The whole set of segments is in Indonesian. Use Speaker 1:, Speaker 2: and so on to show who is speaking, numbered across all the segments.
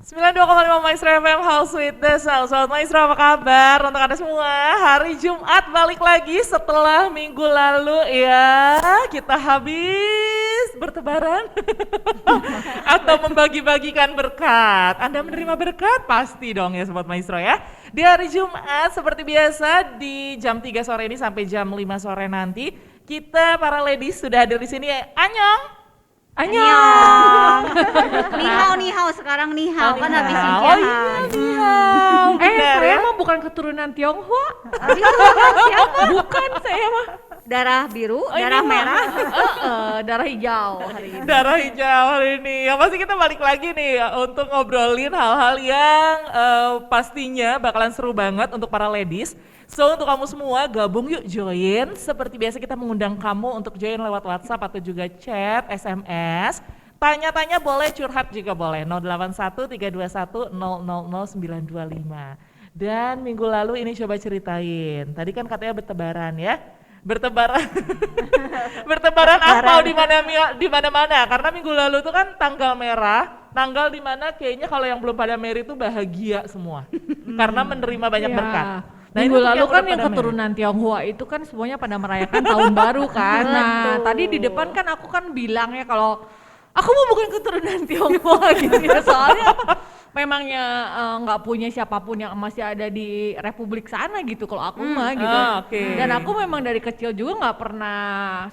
Speaker 1: 92,5 Maestro FM House with the Sound. Sobat Maestro, apa kabar untuk Anda semua? Hari Jumat balik lagi setelah minggu lalu ya. Kita habis bertebaran atau membagi-bagikan berkat. Anda menerima berkat? Pasti dong ya Sobat Maestro ya. Di hari Jumat seperti biasa di jam 3 sore ini sampai jam 5 sore nanti. Kita para ladies sudah hadir di sini. Anyong.
Speaker 2: Annyeong. Nihao sekarang nihao kan habis
Speaker 1: Oh
Speaker 2: ijazah.
Speaker 1: iya, nihao.
Speaker 3: Saya mah bukan keturunan Tionghoa. Bukan, saya mah
Speaker 2: Darah biru, darah merah.
Speaker 3: darah hijau hari ini.
Speaker 1: Darah hijau hari ini. Ya pasti kita balik lagi nih untuk ngobrolin hal-hal yang pastinya bakalan seru banget untuk para ladies. So untuk kamu semua gabung yuk join. Seperti biasa kita mengundang kamu untuk join lewat WhatsApp atau juga chat, SMS. Tanya-tanya boleh, curhat juga boleh. 081 321 000 925. Dan minggu lalu ini coba ceritain. Tadi kan katanya bertebaran ya. Bertebaran apa di mana-mana karena minggu lalu itu kan tanggal merah, tanggal di mana kayaknya kalau yang belum pada Mary itu bahagia semua karena menerima banyak berkat. Nah,
Speaker 3: Minggu lalu kan yang
Speaker 1: keturunan
Speaker 3: keturunan Tionghoa itu kan semuanya pada merayakan tahun baru kan. Nah, tadi di depan kan aku kan bilang ya kalau aku mau bukan keturunan Tionghoa gitu ya. Soalnya memangnya nggak punya siapapun yang masih ada di Republik sana gitu kalau aku mah gitu. Dan aku memang dari kecil juga nggak pernah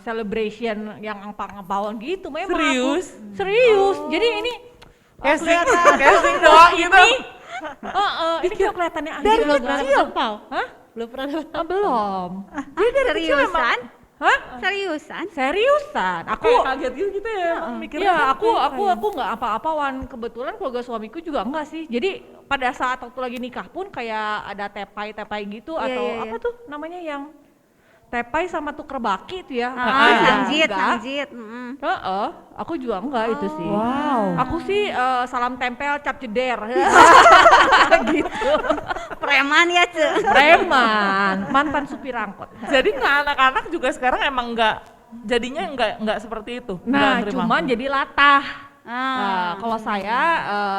Speaker 3: celebration yang angpau-angpauan gitu. Memang
Speaker 1: Serius?
Speaker 3: Serius. Jadi ini
Speaker 1: casing doang gitu.
Speaker 3: Ini kok kelihatannya
Speaker 1: Dari
Speaker 3: belum
Speaker 1: kecil?
Speaker 3: pernah angpau. Hah?
Speaker 2: Belum pernah dapat.
Speaker 3: Belum.
Speaker 2: Seriusan?
Speaker 3: Hah?
Speaker 2: Seriusan?
Speaker 3: Seriusan? Aku
Speaker 1: Kayak kaget gitu ya. Mikirnya
Speaker 3: Iya, aku nggak apa-apaan. Kebetulan keluarga suamiku juga enggak sih. Jadi pada saat waktu lagi nikah pun kayak ada tepai gitu
Speaker 2: Iya,
Speaker 3: atau
Speaker 2: iya, iya.
Speaker 3: apa tuh namanya yang tepai sama tuker baki itu ya.
Speaker 2: Sanjit.
Speaker 3: Enggak. Aku juga enggak itu sih.
Speaker 1: Wow.
Speaker 3: Aku sih salam tempel cap jeder. gitu.
Speaker 2: Preman ya, Ce.
Speaker 3: Preman, mantan supir angkot.
Speaker 1: Jadi anak-anak juga sekarang emang jadinya nggak seperti itu.
Speaker 3: Nah,
Speaker 1: Nggak nerima.
Speaker 3: cuman jadi latah.
Speaker 2: Ah.
Speaker 3: Kalau saya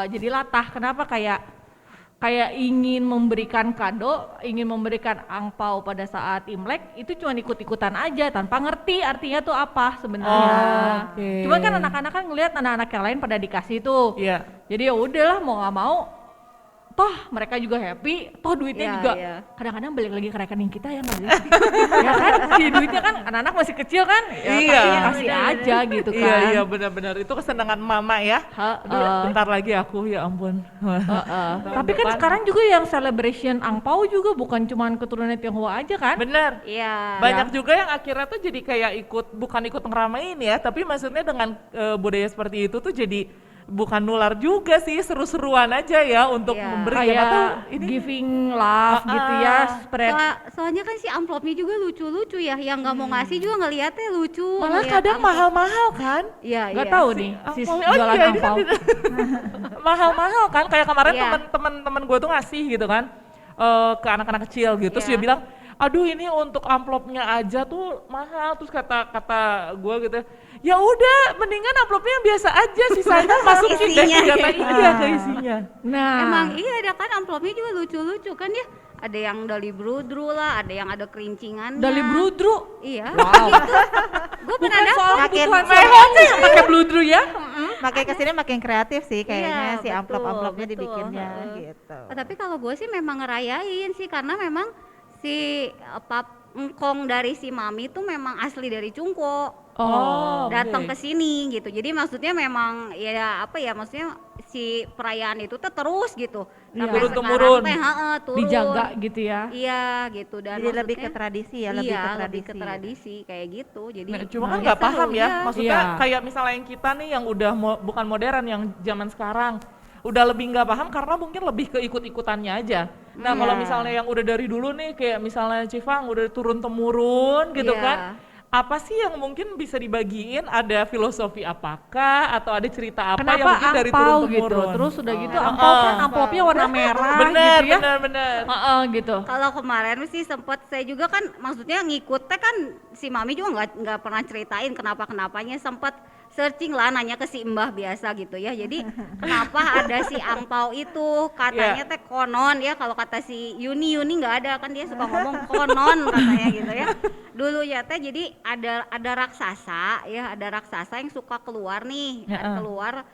Speaker 3: jadi latah, kenapa kayak ingin memberikan kado, ingin memberikan angpau pada saat Imlek itu cuma ikut-ikutan aja tanpa ngerti artinya tuh apa sebenarnya.
Speaker 1: Oke.
Speaker 3: Cuman kan anak-anak kan ngelihat anak-anak yang lain pada dikasih tuh.
Speaker 1: Iya.
Speaker 3: Jadi ya udahlah mau nggak mau, toh mereka juga happy, toh duitnya
Speaker 2: Iya,
Speaker 3: juga
Speaker 2: iya.
Speaker 3: kadang-kadang balik lagi ke rekening kita ya nggak sih? Ya kan, si duitnya kan anak-anak masih kecil kan, ya
Speaker 1: Iya.
Speaker 3: kasih aja gitu kan.
Speaker 1: Iya benar-benar itu kesenangan mama ya. Aduh, bentar lagi aku ya ampun.
Speaker 3: Tapi kan sekarang juga yang celebration angpau juga bukan cuman keturunan Tionghoa aja kan?
Speaker 1: Bener.
Speaker 2: Iya.
Speaker 1: Banyak juga yang akhirnya tuh jadi kayak bukan ikut ngeramein ya, tapi maksudnya dengan budaya seperti itu tuh jadi bukan nular juga sih, seru-seruan aja ya untuk
Speaker 2: Iya.
Speaker 1: memberi
Speaker 3: Kayak
Speaker 1: apa tuh ini.
Speaker 3: giving love gitu ya, spread.
Speaker 2: Soalnya kan si amplopnya juga lucu-lucu ya, yang nggak mau ngasih juga ngeliatnya lucu.
Speaker 1: Malah
Speaker 2: ngeliat
Speaker 1: kadang
Speaker 2: amplop.
Speaker 1: mahal-mahal kan.
Speaker 2: Iya,
Speaker 3: Gak
Speaker 2: iya.
Speaker 3: tahu nih si
Speaker 1: Angpaunya.
Speaker 3: jualan
Speaker 1: Iya, ini kan
Speaker 3: angpau.
Speaker 1: mahal-mahal kan, kayak kemarin
Speaker 2: Iya.
Speaker 1: teman-teman gue tuh ngasih gitu kan ke anak-anak kecil gitu, terus
Speaker 2: Iya.
Speaker 1: dia bilang aduh ini untuk amplopnya aja tuh mahal, terus kata gue gitu ya udah mendingan amplopnya yang biasa aja, sisanya masukin deh
Speaker 2: Isinya.
Speaker 1: iya ke isinya.
Speaker 3: Nah,
Speaker 2: Emang iya ada kan amplopnya juga lucu-lucu kan ya. Ada yang Dali Brudru lah, ada yang ada kerincingannya.
Speaker 3: dari bludru.
Speaker 2: Iya.
Speaker 3: Wow.
Speaker 2: Gue pernah
Speaker 3: Bukan soal
Speaker 2: dapat.
Speaker 3: kebutuhan
Speaker 4: Makin-
Speaker 3: suami yang pakai bludru ya.
Speaker 4: Makin kesini makin kreatif sih kayaknya
Speaker 2: Iya,
Speaker 4: si
Speaker 2: betul,
Speaker 4: amplop-amplopnya
Speaker 2: betul.
Speaker 4: dibikinnya
Speaker 2: Heeh.
Speaker 4: gitu.
Speaker 2: Tapi kalau gue sih memang ngerayain sih karena memang si engkong dari si mami tuh memang asli dari Cungko.
Speaker 1: Oh,
Speaker 2: Datang
Speaker 1: oke.
Speaker 2: ke sini gitu. Jadi maksudnya memang ya apa ya, maksudnya si perayaan itu tuh terus gitu.
Speaker 3: Iya.
Speaker 2: Sampai
Speaker 1: Turun-temurun.
Speaker 2: sekarang teh, heeh, turun.
Speaker 3: Dijaga gitu ya.
Speaker 2: Iya gitu, dan
Speaker 4: Jadi lebih ke
Speaker 2: maksudnya
Speaker 4: tradisi ya,
Speaker 2: iya,
Speaker 4: lebih ke
Speaker 2: lebih
Speaker 4: tradisi.
Speaker 2: ke tradisi kayak gitu. Jadi
Speaker 1: Nah, cuma kan
Speaker 2: ya
Speaker 1: nggak
Speaker 2: seru,
Speaker 1: paham ya,
Speaker 2: iya.
Speaker 1: maksudnya
Speaker 3: Iya.
Speaker 1: kayak misalnya yang kita nih yang udah bukan modern, yang zaman sekarang udah lebih nggak paham karena mungkin lebih ke ikut-ikutannya aja. Nah kalau
Speaker 2: Iya.
Speaker 1: misalnya yang udah dari dulu nih kayak misalnya Cifang udah turun temurun gitu
Speaker 2: Iya.
Speaker 1: kan, apa sih yang mungkin bisa dibagiin? Ada filosofi apakah atau ada cerita apa yang
Speaker 3: Kenapa
Speaker 1: mungkin dari
Speaker 3: angpau
Speaker 1: turun
Speaker 3: gitu?
Speaker 1: temurun?
Speaker 3: Terus udah gitu
Speaker 2: Oh.
Speaker 3: angpau kan amplopnya warna merah
Speaker 1: bener,
Speaker 3: gitu ya.
Speaker 1: bener.
Speaker 3: Gitu.
Speaker 2: Kalau kemarin sih sempet saya juga kan maksudnya ngikut teh kan si mami juga nggak pernah ceritain kenapanya sempet searching lah, nanya ke si mbah biasa gitu ya. Jadi kenapa ada si angpau itu, katanya teh konon ya, kalau kata si Yuni nggak ada kan, dia suka ngomong konon katanya gitu ya. Dulu ya teh jadi ada raksasa ya, ada raksasa yang suka keluar nih, keluar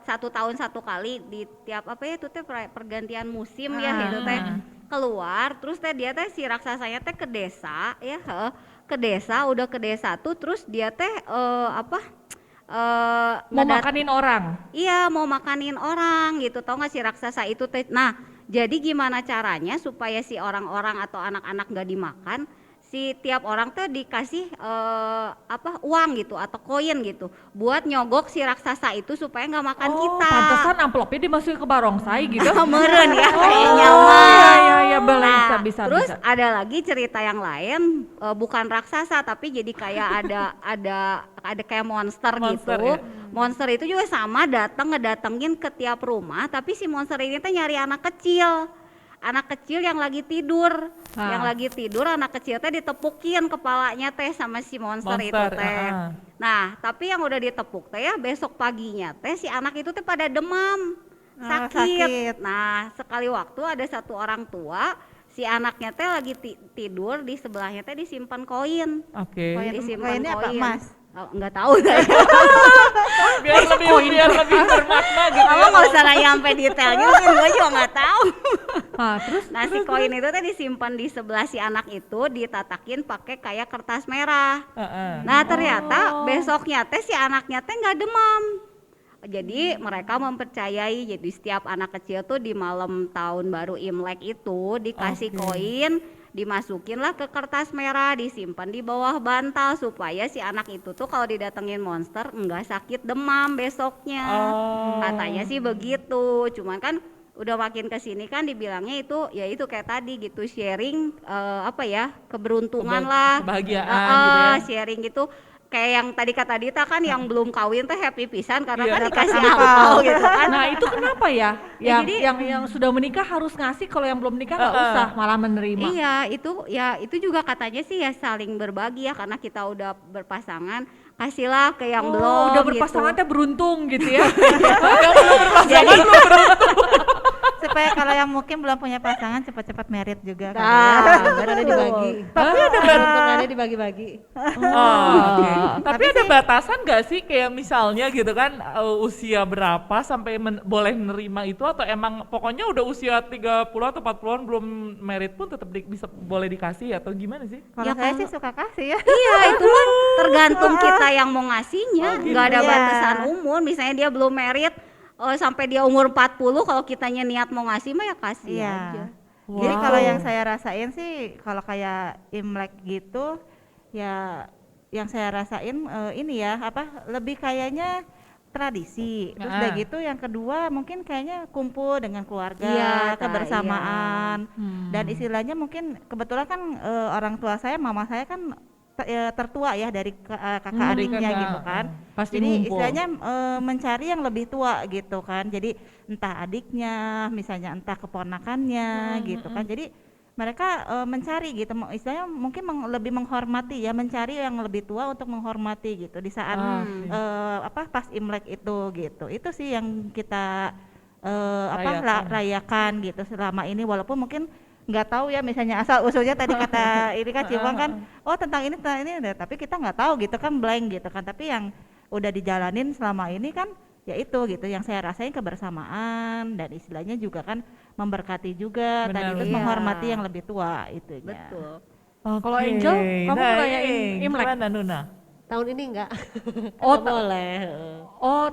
Speaker 2: satu tahun satu kali di tiap apa ya itu teh pergantian musim ya itu teh keluar. Terus teh dia teh si raksasanya teh ke desa ya, udah ke desa tuh, terus dia teh
Speaker 3: Mau makanin orang.
Speaker 2: Iya, mau makanin orang gitu, tau gak si raksasa itu teh. Nah, jadi gimana caranya supaya si orang-orang atau anak-anak gak dimakan, si tiap orang tuh dikasih uang gitu atau koin gitu buat nyogok si raksasa itu supaya nggak makan kita.
Speaker 3: Pantesan amplopnya dimasukin ke barongsai gitu.
Speaker 2: Meren ya kayaknya
Speaker 3: Iya, bisa.
Speaker 2: Terus ada lagi cerita yang lain, bukan raksasa tapi jadi kayak ada kayak monster gitu.
Speaker 1: Ya.
Speaker 2: Monster itu juga sama, ngedatengin ke tiap rumah, tapi si monster ini tuh nyari anak kecil yang lagi tidur. Yang lagi tidur anak kecil teh ditepukin kepalanya teh sama si monster itu teh. Nah, tapi yang udah ditepuk teh ya besok paginya teh si anak itu teh pada demam, sakit. Nah, sekali waktu ada satu orang tua, si anaknya teh lagi tidur, di sebelahnya teh disimpan koin.
Speaker 1: Oke.
Speaker 4: Koinnya apa, Mas?
Speaker 2: Oh, nggak tahu saya.
Speaker 1: biar lebih bermakna gitu.
Speaker 2: Kamu nggak usah nanya sampai detailnya, mungkin gue juga nggak tahu.
Speaker 3: Terus
Speaker 2: si koin itu teh disimpan di sebelah si anak itu, ditatakin pakai kayak kertas merah. Nah ternyata besoknya teh si anaknya teh nggak demam. Jadi mereka mempercayai, jadi setiap anak kecil tuh di malam tahun baru Imlek itu dikasih koin, dimasukinlah ke kertas merah, disimpan di bawah bantal supaya si anak itu tuh kalau didatengin monster enggak sakit demam besoknya. Katanya sih begitu. Cuman kan udah makin kesini kan dibilangnya itu ya itu kayak tadi gitu, sharing keberuntungan lah,
Speaker 1: kebahagiaan gitu ya.
Speaker 2: sharing gitu. Kayak yang tadi kata Dita kan, yang belum kawin teh happy pisan karena kan dikasih angpau gitu kan.
Speaker 3: Nah itu kenapa ya? Yang sudah menikah harus ngasih, kalau yang belum menikah nggak usah, malah menerima.
Speaker 2: Iya, itu juga katanya sih ya saling berbagi ya, karena kita udah berpasangan, kasihlah ke yang belum.
Speaker 3: Udah berpasangan teh beruntung gitu ya.
Speaker 1: Yang belum berpasangan belum beruntung.
Speaker 4: Supaya kalau yang mungkin belum punya pasangan cepat-cepat merit juga kan.
Speaker 5: Baru ada dibagi.
Speaker 1: Tapi ada
Speaker 5: Untungannya dibagi-bagi.
Speaker 1: Tapi ada batasan nggak sih, kayak misalnya gitu kan usia berapa sampai boleh nerima itu, atau emang pokoknya udah usia 30 atau 40-an belum merit pun tetap boleh dikasih atau gimana sih?
Speaker 4: Kalau saya sih suka kasih ya.
Speaker 2: Iya, itu mah tergantung kita yang mau ngasihnya, nggak ada batasan umur. Misalnya dia belum merit sampai dia umur 40, kalau kitanya niat mau ngasih mah ya kasih aja.
Speaker 4: Jadi kalau yang saya rasain sih, kalau kayak Imlek gitu ya, yang saya rasain ini ya lebih kayaknya tradisi. Terus udah gitu yang kedua mungkin kayaknya kumpul dengan keluarga, kebersamaan. Dan istilahnya mungkin kebetulan kan orang tua saya, mama saya kan tertua ya dari kakak adiknya gitu kan.
Speaker 3: Pasti
Speaker 4: jadi
Speaker 3: ngumpul.
Speaker 4: istilahnya mencari yang lebih tua gitu kan. Jadi entah adiknya, misalnya entah keponakannya gitu kan. Jadi mereka mencari gitu, istilahnya mungkin lebih menghormati ya, mencari yang lebih tua untuk menghormati gitu di saat pas Imlek itu gitu. Itu sih yang kita rayakan gitu selama ini, walaupun mungkin nggak tahu ya, misalnya asal usulnya tadi kata ini kan Cibang kan, tentang ini tapi kita nggak tahu gitu kan, blank gitu kan. Tapi yang udah dijalanin selama ini kan ya itu gitu, yang saya rasain kebersamaan dan istilahnya juga kan memberkati juga.
Speaker 1: Benar,
Speaker 4: tadi terus
Speaker 2: iya.
Speaker 4: menghormati yang lebih tua itunya.
Speaker 2: Betul.
Speaker 3: Kalau Angel, kamu ngerayain Imlek?
Speaker 1: Gimana Nuna?
Speaker 5: Tahun ini enggak.
Speaker 3: Oh,
Speaker 5: Nggak boleh.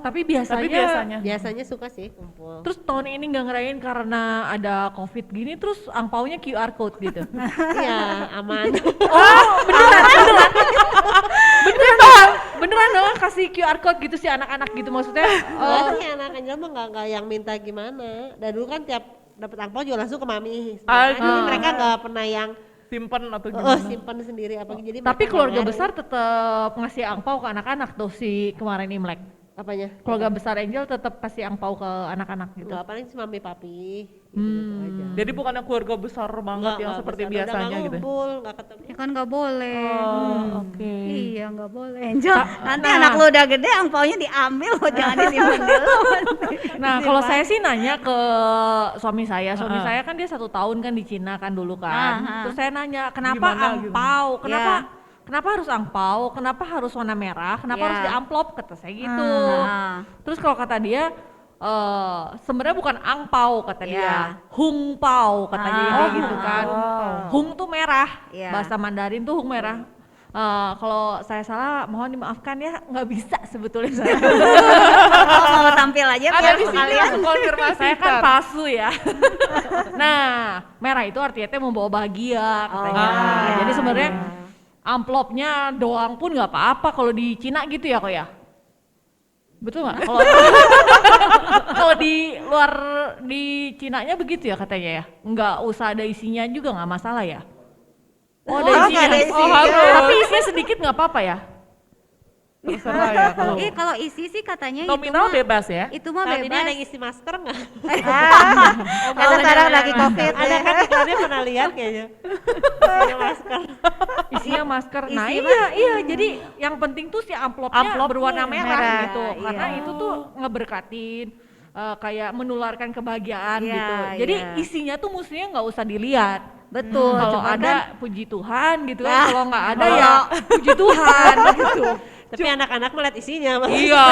Speaker 3: Tapi biasanya.
Speaker 5: Biasanya suka sih kumpul.
Speaker 3: Terus tahun ini nggak ngerayain karena ada COVID gini, terus angpaunya QR code gitu.
Speaker 5: Iya, aman.
Speaker 3: Beneran dong kasih QR code gitu sih anak-anak gitu maksudnya.
Speaker 5: Enggak sih, anak Angel mah enggak yang minta gimana. Dan dulu kan tiap dapat angpau juga langsung ke mami. Jadi mereka enggak pernah yang
Speaker 1: Simpen atau gimana?
Speaker 5: simpan sendiri apa. Jadi
Speaker 3: Tapi
Speaker 5: mereka
Speaker 3: keluarga
Speaker 5: nggak
Speaker 3: besar tetap ngasih angpau ke anak-anak tuh si kemarin Imlek.
Speaker 5: Apanya?
Speaker 3: Keluarga besar Angel tetap kasih angpau ke anak-anak gitu.
Speaker 5: Enggak, paling cuma mami papi gitu aja.
Speaker 1: Jadi bukannya keluarga besar banget yang
Speaker 5: Nggak
Speaker 1: seperti
Speaker 5: besar,
Speaker 1: biasanya
Speaker 5: udah
Speaker 1: gitu.
Speaker 5: ngumpul, nggak ketemu.
Speaker 2: Ya kan nggak boleh.
Speaker 1: Oh, oke.
Speaker 2: Iya nggak boleh. Angel, nanti anak lu udah gede angpaunya diambil, jangan disimpan dulu.
Speaker 3: Nah, kalau saya sih nanya ke suami saya. Suami saya kan dia 1 tahun kan di Cina kan dulu kan. Terus saya nanya, kenapa
Speaker 1: Gimana gitu?
Speaker 3: angpau? Kenapa harus angpau? Kenapa harus warna merah? Kenapa harus di amplop? Kata saya gitu. Terus kalau kata dia, sebenarnya bukan angpau kata dia, hungpau katanya kayak gitu kan. Hung tuh merah, bahasa Mandarin tuh hung merah. Kalau saya salah mohon dimaafkan ya, nggak bisa sebetulnya saya.
Speaker 2: Mau tampil aja
Speaker 1: Ada
Speaker 2: biar
Speaker 1: di sini
Speaker 2: sekalian.
Speaker 1: langsung konfirmasi.
Speaker 3: Saya kan palsu ya. Nah, merah itu artinya teh membawa bahagia katanya. Jadi sebenarnya amplopnya doang pun nggak apa-apa kalau di Cina gitu ya kok ya. Betul nggak? Kalau di luar di Cinanya begitu ya katanya ya. Nggak usah ada isinya juga nggak masalah ya. Oh, ada isinya.
Speaker 4: ada isinya.
Speaker 1: harus.
Speaker 3: Tapi isinya sedikit nggak apa-apa ya.
Speaker 1: Terserah ya kalau.
Speaker 2: Kalau isi sih katanya
Speaker 1: Nominal
Speaker 2: itu mah,
Speaker 1: bebas ya.
Speaker 2: itu mah
Speaker 5: Tahun ini ada
Speaker 2: bebas.
Speaker 5: yang isi masker nggak?
Speaker 4: Karena sekarang lagi covid
Speaker 5: Ada kan iklannya pernah lihat kayaknya. Isinya masker.
Speaker 3: Isinya masker. Nah
Speaker 2: Isi
Speaker 3: iya, jadi yang penting tuh si amplopnya berwarna merah,
Speaker 4: merah,
Speaker 3: gitu.
Speaker 2: iya.
Speaker 3: Karena itu tuh ngeberkatin, kayak menularkan kebahagiaan
Speaker 2: Iya,
Speaker 3: gitu. Jadi
Speaker 2: iya.
Speaker 3: isinya tuh mestinya nggak usah dilihat.
Speaker 2: Betul.
Speaker 3: Kalau
Speaker 2: Cuma
Speaker 3: ada puji Tuhan gitu
Speaker 2: Nah,
Speaker 3: kan, kalau nggak ada ya puji Tuhan gitu.
Speaker 5: Tapi anak-anak melihat isinya.
Speaker 1: Iya,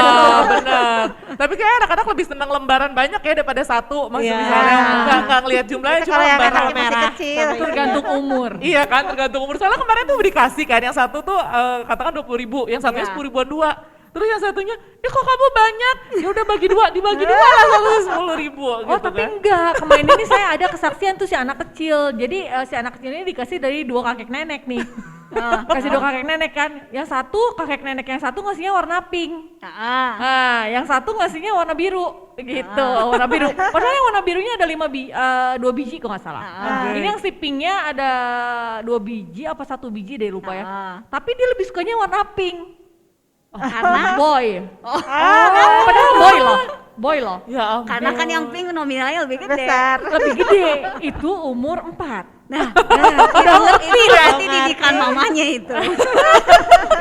Speaker 1: benar. Tapi kayak anak-anak lebih senang lembaran banyak ya daripada satu. Maksudnya
Speaker 5: Iya.
Speaker 1: misalnya nggak ngelihat jumlahnya
Speaker 4: Itu
Speaker 1: cuma
Speaker 4: kalau yang
Speaker 1: lembaran
Speaker 4: anaknya masih
Speaker 1: merah.
Speaker 4: kecil.
Speaker 3: Tergantung umur.
Speaker 1: Iya kan, tergantung umur. Soalnya kemarin tuh dikasih kan, yang satu tuh katakan 20.000, yang satunya 10 ribuan 2. Terus yang satunya, ya kok kamu banyak? Ya udah bagi 2, dibagi 2 lah satu 10.000 gitu
Speaker 3: Oh tapi
Speaker 1: kan.
Speaker 3: enggak, kemarin ini saya ada kesaksian tuh si anak kecil. Jadi si anak kecil ini dikasih dari 2 kakek nenek nih. Kasih 2 kakek nenek kan. Yang satu kakek nenek yang satu ngasihnya warna pink. Nah, yang satu ngasihnya warna biru gitu, warna biru. Padahal yang warna birunya ada 2 biji kok nggak salah. Ini yang si pinknya ada 2 biji apa 1 biji deh lupa ya. Tapi dia lebih sukanya warna pink. Karena boy. Padahal boy loh.
Speaker 1: Ya ampun.
Speaker 2: karena kan yang pink nominalnya lebih gede.
Speaker 4: besar.
Speaker 3: Lebih gede. Itu umur 4.
Speaker 2: Nah, udah ngerti berarti didikan mamanya itu.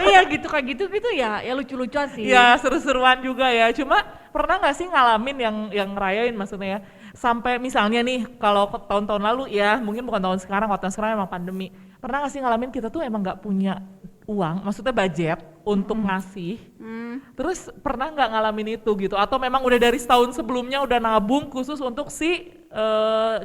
Speaker 3: Iya gitu kayak gitu ya lucu-lucuan sih.
Speaker 1: Ya seru-seruan juga ya. Cuma pernah nggak sih ngalamin yang ngerayain maksudnya ya? Sampai misalnya nih kalau tahun-tahun lalu ya, mungkin bukan tahun sekarang emang pandemi. Pernah nggak sih ngalamin kita tuh emang nggak punya uang, maksudnya budget untuk ngasih. Terus pernah nggak ngalamin itu gitu? Atau memang udah dari setahun sebelumnya udah nabung khusus untuk si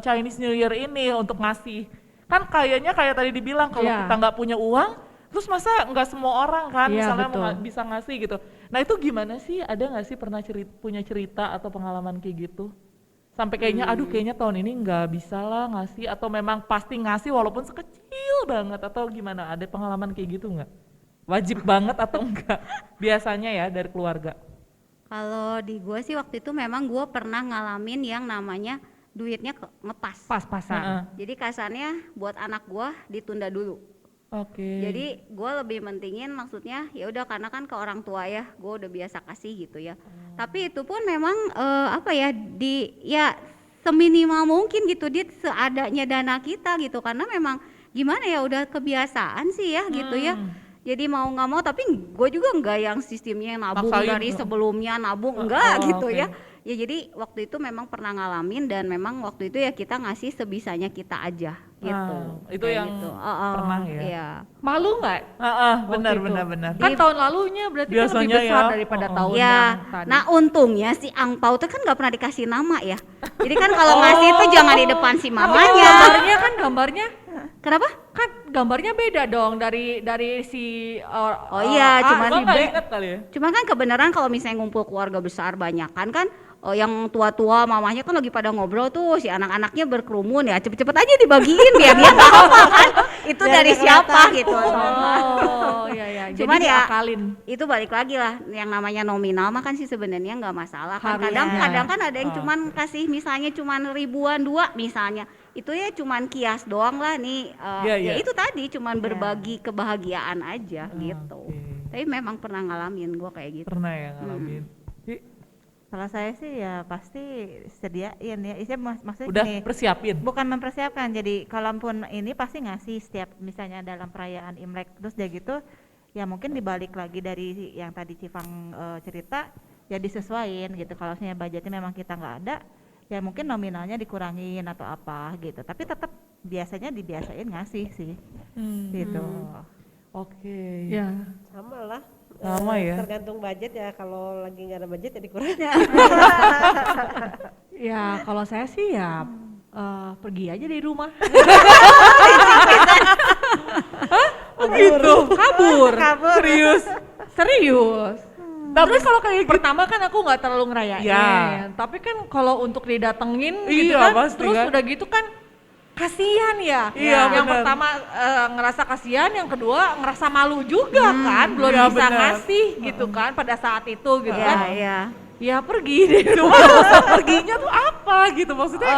Speaker 1: Chinese New Year ini untuk ngasih? Kan kayaknya kayak tadi dibilang kalau
Speaker 3: Iya.
Speaker 1: kita nggak punya uang, terus masa nggak semua orang kan
Speaker 3: Iya,
Speaker 1: misalnya
Speaker 3: betul.
Speaker 1: bisa ngasih gitu. Nah itu gimana sih? Ada nggak sih pernah punya cerita atau pengalaman kayak gitu? Sampai kayaknya, aduh kayaknya tahun ini nggak bisa lah ngasih, atau memang pasti ngasih walaupun sekecil banget, atau gimana? Ada pengalaman kayak gitu nggak? Wajib banget atau enggak? Biasanya ya dari keluarga.
Speaker 2: Kalau di gue sih waktu itu memang gue pernah ngalamin yang namanya duitnya ngepas.
Speaker 3: Pas-pasan.
Speaker 1: Heeh.
Speaker 2: Jadi kasarnya buat anak gue ditunda dulu.
Speaker 1: Oke.
Speaker 2: Jadi gue lebih mentingin maksudnya ya udah karena kan ke orang tua ya gue udah biasa kasih gitu ya. Tapi itu pun memang apa ya ya seminimal mungkin gitu dia seadanya dana kita gitu karena memang gimana ya udah kebiasaan sih ya gitu ya. Jadi mau nggak mau tapi gue juga nggak yang sistemnya nabung
Speaker 1: Maksain.
Speaker 2: dari sebelumnya nabung enggak gitu
Speaker 1: oke.
Speaker 2: ya. Ya jadi waktu itu memang pernah ngalamin dan memang waktu itu ya kita ngasih sebisanya kita aja gitu.
Speaker 1: Itu
Speaker 2: Kayak
Speaker 1: yang
Speaker 2: gitu.
Speaker 1: pernah ya?
Speaker 2: Iya.
Speaker 3: Malu nggak?
Speaker 1: Benar
Speaker 3: waktu itu?
Speaker 1: benar.
Speaker 3: Kan tahun lalunya berarti kan lebih
Speaker 1: Biasanya
Speaker 3: besar
Speaker 1: ya,
Speaker 3: daripada
Speaker 1: oh.
Speaker 3: tahun
Speaker 2: Ya,
Speaker 3: yang tadi.
Speaker 2: nah untungnya si angpau tuh kan nggak pernah dikasih nama ya. Jadi kan kalau ngasih itu jangan di depan si mamanya.
Speaker 3: Gambarnya
Speaker 2: Kenapa?
Speaker 3: kan gambarnya beda dong dari si
Speaker 2: Oh iya, cuman
Speaker 1: Gua
Speaker 3: si
Speaker 1: nggak
Speaker 3: B.
Speaker 1: inget kali ya.
Speaker 2: Cuma kan kebenaran kalau misalnya ngumpul keluarga besar banyak kan yang tua-tua mamahnya kan lagi pada ngobrol tuh si anak-anaknya berkerumun ya cepet-cepet aja dibagiin biar dia nggak apa kan itu
Speaker 5: Biar
Speaker 2: dari
Speaker 5: nggak
Speaker 2: siapa
Speaker 5: kelihatan.
Speaker 2: gitu.
Speaker 3: Oh iya ya.
Speaker 2: Cuman
Speaker 3: Jadi
Speaker 2: ya
Speaker 3: diakalin.
Speaker 2: itu balik lagi lah yang namanya nominal mah kan sih sebenarnya nggak masalah kan
Speaker 3: Harusnya.
Speaker 2: kadang kan ada yang cuman kasih misalnya cuman ribuan 2 misalnya itu ya cuman kias doang lah nih
Speaker 1: Iya,
Speaker 2: ya
Speaker 1: iya.
Speaker 2: itu tadi cuman berbagi kebahagiaan aja gitu
Speaker 1: oke.
Speaker 2: tapi memang pernah ngalamin gua kayak gitu
Speaker 1: Pernah ya ngalamin.
Speaker 4: Kalau saya sih ya pasti sediain ya. Maksudnya
Speaker 1: Udah
Speaker 4: gini,
Speaker 1: persiapin.
Speaker 4: bukan mempersiapkan. Jadi kalaupun ini pasti ngasih setiap misalnya dalam perayaan Imlek terus dia gitu ya mungkin dibalik lagi dari yang tadi Cifang cerita ya disesuaiin gitu. Kalau misalnya budgetnya memang kita nggak ada ya mungkin nominalnya dikurangin atau apa gitu. Tapi tetap biasanya dibiasain ngasih sih gitu.
Speaker 1: Oke.
Speaker 3: Ya.
Speaker 5: Sama lah.
Speaker 1: Sama ya.
Speaker 5: Tergantung budget ya, kalau lagi nggak ada budget ya dikurangin.
Speaker 3: Ya kalau saya sih ya pergi aja dari rumah.
Speaker 1: Gitu.
Speaker 3: Kabur.
Speaker 1: Serius.
Speaker 3: Serius.
Speaker 1: Tapi kalau kayak gitu,
Speaker 3: Pertama kan aku nggak terlalu ngerayain,
Speaker 1: Ya.
Speaker 3: tapi kan kalau untuk didatengin gitu
Speaker 1: Iya,
Speaker 3: kan,
Speaker 1: pasti
Speaker 3: terus
Speaker 1: kan.
Speaker 3: udah gitu kan kasihan ya.
Speaker 1: Iya,
Speaker 3: Yang
Speaker 1: bener.
Speaker 3: pertama ngerasa kasihan, yang kedua ngerasa malu juga kan, belum
Speaker 1: Iya,
Speaker 3: bisa
Speaker 1: bener.
Speaker 3: ngasih gitu kan pada saat itu gitu
Speaker 2: Iya,
Speaker 3: kan.
Speaker 2: iya.
Speaker 3: Ya pergi deh.
Speaker 1: cuma maksud perginya tuh apa gitu maksudnya?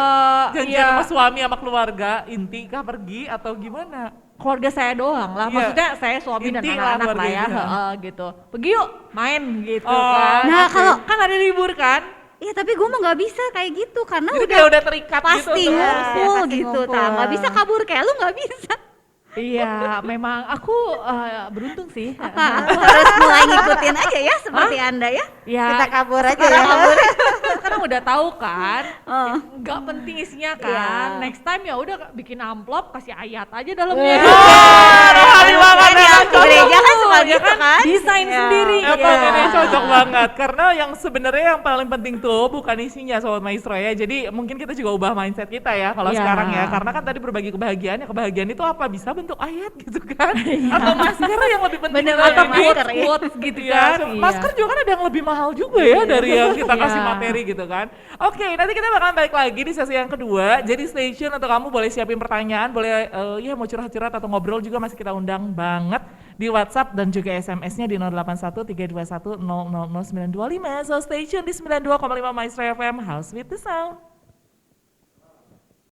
Speaker 1: Janjian
Speaker 3: Iya,
Speaker 1: sama suami sama keluarga, inti kah pergi atau gimana?
Speaker 3: keluarga saya doang lah,
Speaker 1: Iya.
Speaker 3: maksudnya saya suami dan
Speaker 1: Inti lah
Speaker 3: anak-anak lah
Speaker 1: keluarga
Speaker 3: ya,
Speaker 1: ini,
Speaker 3: gitu. Pergi yuk main gitu
Speaker 1: Oh,
Speaker 3: kan.
Speaker 2: Nah, kalau-
Speaker 3: kan ada libur kan.
Speaker 2: Iya tapi gue mah nggak bisa kayak gitu karena
Speaker 1: Jadi
Speaker 2: udah
Speaker 1: kayak udah terikat
Speaker 2: pasti
Speaker 1: gitu.
Speaker 2: ngumpul
Speaker 3: pasti
Speaker 2: gitu,
Speaker 3: ngumpul.
Speaker 2: nggak bisa kabur kayak lu nggak bisa.
Speaker 3: Iya, memang aku beruntung sih.
Speaker 2: Aku harus mulai ngikutin aja ya seperti anda ya.
Speaker 3: Ya,
Speaker 4: Kita kabur aja
Speaker 2: Sekarang
Speaker 4: ya.
Speaker 2: kabur.
Speaker 3: sekarang udah tahu kan,
Speaker 2: Oh.
Speaker 3: nggak penting isinya kan.
Speaker 2: Iya.
Speaker 3: Next time ya udah bikin amplop, kasih ayat aja dalamnya.
Speaker 1: Rohani banget
Speaker 2: Kan
Speaker 1: ya.
Speaker 2: yang gereja kan suka
Speaker 3: Ya
Speaker 2: gitu kan.
Speaker 3: Desain
Speaker 2: Iya.
Speaker 3: sendiri.
Speaker 1: Emang
Speaker 3: Iya.
Speaker 1: ini cocok banget karena yang sebenarnya yang paling penting tuh bukan isinya Sobat Maestro ya. Jadi mungkin kita juga ubah mindset kita ya kalau
Speaker 3: Iya.
Speaker 1: sekarang ya. Karena kan tadi berbagi kebahagiaan, ya kebahagiaan itu apa? Bisa bentuk ayat gitu kan. Atau masker yang lebih penting
Speaker 2: Bener,
Speaker 1: dari
Speaker 3: Atau
Speaker 1: ini.
Speaker 2: masker, ya.
Speaker 3: quotes gitu
Speaker 1: Iya,
Speaker 3: kan.
Speaker 1: masker juga kan ada yang lebih mahal juga ya dari yang kita kasih
Speaker 3: Iya.
Speaker 1: materi gitu kan. Oke, nanti kita bakalan balik lagi di sesi yang kedua. Jadi stay tune atau kamu boleh siapin pertanyaan, boleh ya mau curhat-curhat atau ngobrol juga masih kita undang banget di WhatsApp dan juga SMS-nya di 081 321 000925. So stay tune di 92,5 Maestro FM House with the Sound.